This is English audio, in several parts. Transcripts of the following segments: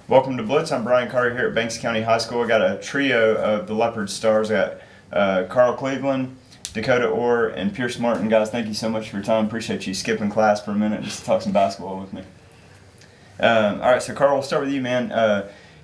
Welcome to Blitz. I'm Brian Carter here at Banks County High School. I got a trio of the Leopards stars. I got Carl Cleveland, Dakota Orr, and Pierce Martin. Guys, thank you so much for your time. Appreciate you skipping class for a minute just to talk some basketball with me. All right, so Carl, we'll start with you, man.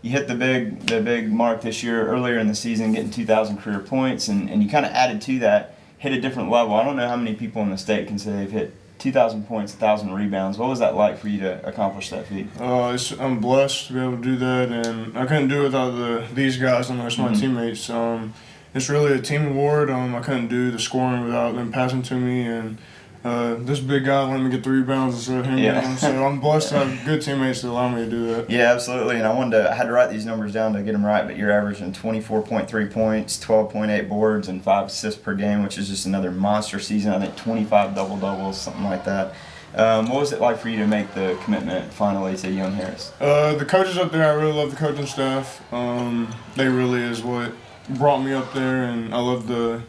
You hit the big mark this year earlier in the season, getting 2,000 career points, and you kind of added to that, hit a different level. I don't know how many people in the state can say they've hit 2,000 points, 1,000 rebounds. What was that like for you to accomplish that feat? I'm blessed to be able to do that, and I couldn't do it without these guys and the rest of my teammates. It's really a team award. I couldn't do the scoring without them passing to me, and this big guy let me get the rebounds instead of him getting them. So I'm blessed to have good teammates that allow me to do that. Yeah, absolutely. And I had to write these numbers down to get them right, but you're averaging 24.3 points, 12.8 boards, and 5 assists per game, which is just another monster season. I think 25 double-doubles, something like that. What was it like for you to make the commitment finally to Young Harris? The coaches up there, I really love the coaching staff. They really is what brought me up there, and I love the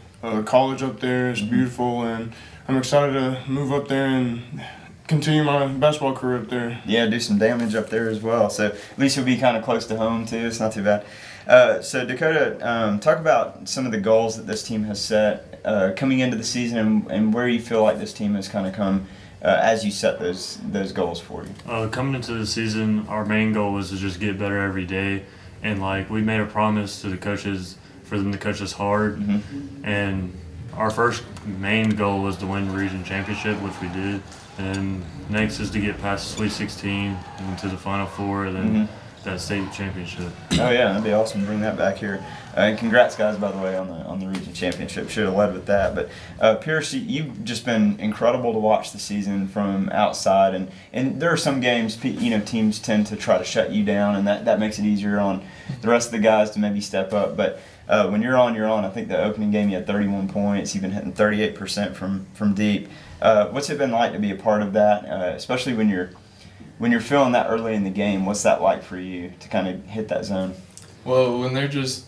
college up there. It's beautiful, and I'm excited to move up there and continue my basketball career up there. Yeah, do some damage up there as well. So at least you'll be kind of close to home too. It's not too bad. So Dakota, talk about some of the goals that this team has set coming into the season, and where you feel like this team has kind of come as you set those goals for you. Coming into the season, our main goal was to just get better every day, and we made a promise to the coaches for them to coach us hard, and our first main goal was to win the region championship, which we did. And next is to get past the Sweet 16 and to the Final Four, and then that state championship. Oh yeah, that'd be awesome to bring that back here. And congrats, guys, by the way, on the region championship. Should have led with that. But Pierce, you've just been incredible to watch the season from outside. And there are some games, teams tend to try to shut you down, and that makes it easier on the rest of the guys to maybe step up. But when you're on, you're on. I think the opening game you had 31 points. You've been hitting 38% from deep. What's it been like to be a part of that, especially when you're feeling that early in the game? What's that like for you to kind of hit that zone? Well, when they're just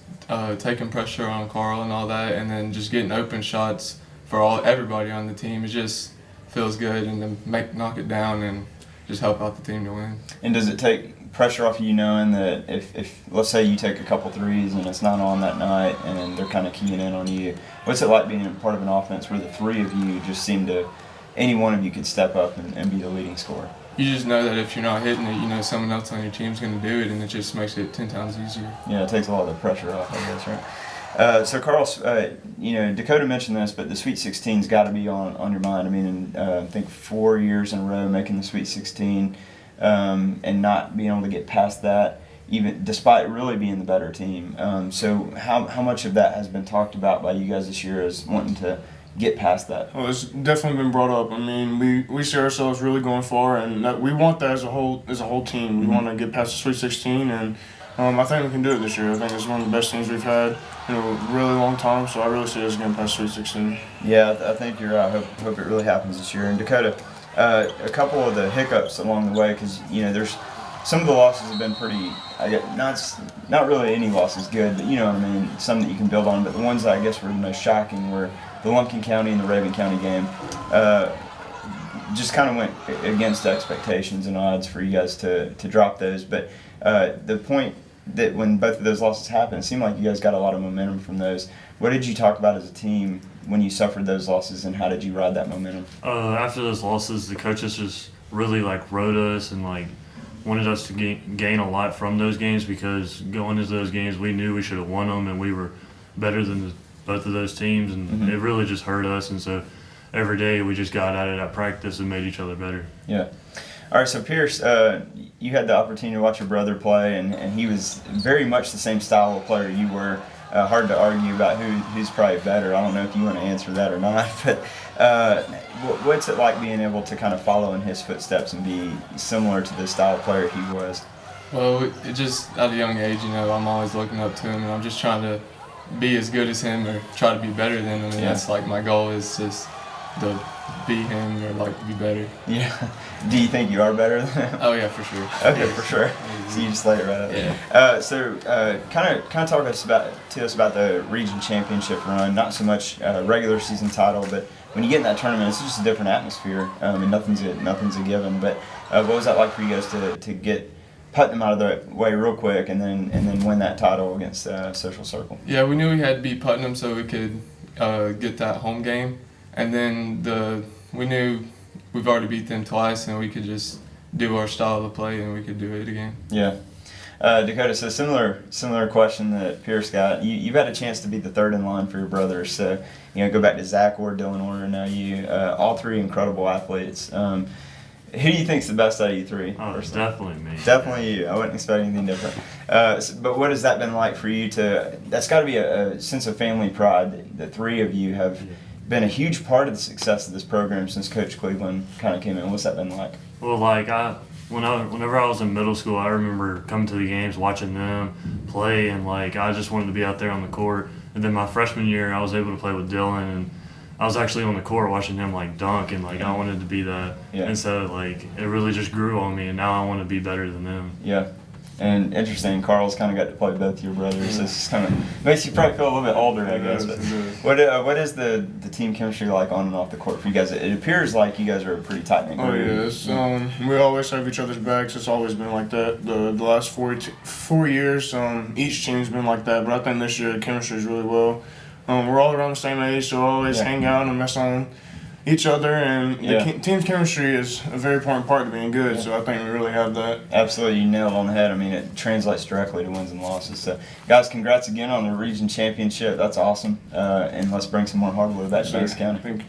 taking pressure on Carl and all that, and then just getting open shots for everybody on the team, it just feels good, and then knock it down and just help out the team to win. And does it take pressure off you knowing that if let's say you take a couple threes and it's not on that night and they're kind of keying in on you, what's it like being a part of an offense where the three of you just seem to, any one of you could step up and be the leading scorer? You just know that if you're not hitting it, someone else on your team's going to do it, and it just makes it 10 times easier. Yeah, it takes a lot of the pressure off, I guess, right? So, Carl, Dakota mentioned this, but the Sweet 16's got to be on your mind. I mean, I think 4 years in a row making the Sweet 16 and not being able to get past that, even despite really being the better team. So how much of that has been talked about by you guys this year as wanting to get past that? Well, it's definitely been brought up. I mean, we see ourselves really going far, and we want that as a whole team. We want to get past the Sweet 16, and I think we can do it this year. I think it's one of the best teams we've had in a really long time, so I really see us getting past Sweet 16. Yeah, I think you're right. I hope it really happens this year. And Dakota, a couple of the hiccups along the way, because there's some of the losses have been pretty. Not really any losses good, but you know what I mean. Some that you can build on, but the ones that I guess were the most shocking were the Lumpkin County and the Raven County game. Just kind of went against expectations and odds for you guys to drop those. But the point that when both of those losses happened, it seemed like you guys got a lot of momentum from those. What did you talk about as a team when you suffered those losses, and how did you ride that momentum? After those losses, the coaches just really rode us and wanted us to gain a lot from those games, because going into those games we knew we should have won them, and we were better than both of those teams, and it really just hurt us. And so every day we just got at it at practice and made each other better. Yeah. All right, so Pierce, you had the opportunity to watch your brother play, and he was very much the same style of player you were. Hard to argue about who's probably better. I don't know if you want to answer that or not, but what's it like being able to kind of follow in his footsteps and be similar to the style of player he was? Well, it just at a young age, I'm always looking up to him, and I'm just trying to be as good as him or try to be better than him, and that's my goal is just to beat him or be better. Yeah. Do you think you are better than him? Oh yeah, for sure. Okay, yes. for sure. So you just laid it right up. Yeah. So kind of talk to us about the region championship run. Not so much regular season title, but when you get in that tournament, it's just a different atmosphere, and nothing's a given. But what was that like for you guys to get putting them out of the way real quick, and then win that title against Social Circle. Yeah, we knew we had to beat Putnam so we could get that home game, and then we knew we've already beat them twice, and we could just do our style of play, and we could do it again. Yeah. Dakota, so similar question that Pierce got. You've had a chance to be the third in line for your brothers. So, go back to Zach Orr, Dylan Orr, and now you. All three incredible athletes. Who do you think's the best out of you three? Oh, it's definitely me. Definitely you. I wouldn't expect anything different. But what has that been like for you to? That's got to be a sense of family pride. The three of you have been a huge part of the success of this program since Coach Cleveland kind of came in. What's that been like? Well, like whenever I was in middle school, I remember coming to the games, watching them play, and like I just wanted to be out there on the court. And then my freshman year, I was able to play with Dylan, and I was actually on the court watching him like dunk, and like I wanted to be that. Yeah. And so like it really just grew on me, and now I want to be better than them. Yeah. And interesting, Carl's kind of got to play both your brothers. It's kind of makes you probably feel a little bit older, I guess. But what is the team chemistry like on and off the court for you guys? It appears like you guys are a pretty tight knit group. Oh yeah, we always have each other's backs. It's always been like that. The last 4 years, each team's been like that. But I think this year the chemistry is really well. We're all around the same age, so we always hang out and mess on each other, and the team's chemistry is a very important part to being good, so I think we really have that. Absolutely, you nailed it on the head. I mean, it translates directly to wins and losses. So, guys, congrats again on the region championship. That's awesome. And let's bring some more hardwood back to Davis County. Thank you.